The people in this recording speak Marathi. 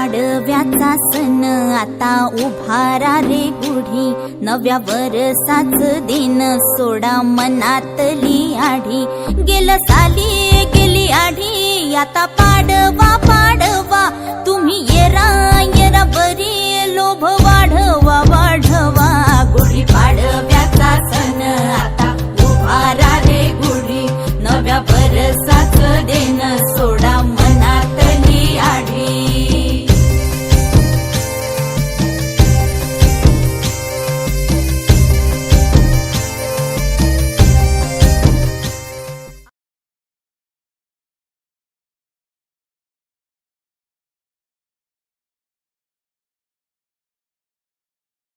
पाडव्याचा सण आता उभारा रे गुढी, नव्या वरसाच दिन सोडा मनातली आढी. गेलं साली गेली आढी, आता पाडवा पाडवा, तुम्ही येरा येरा बरी लोभ वाढवा.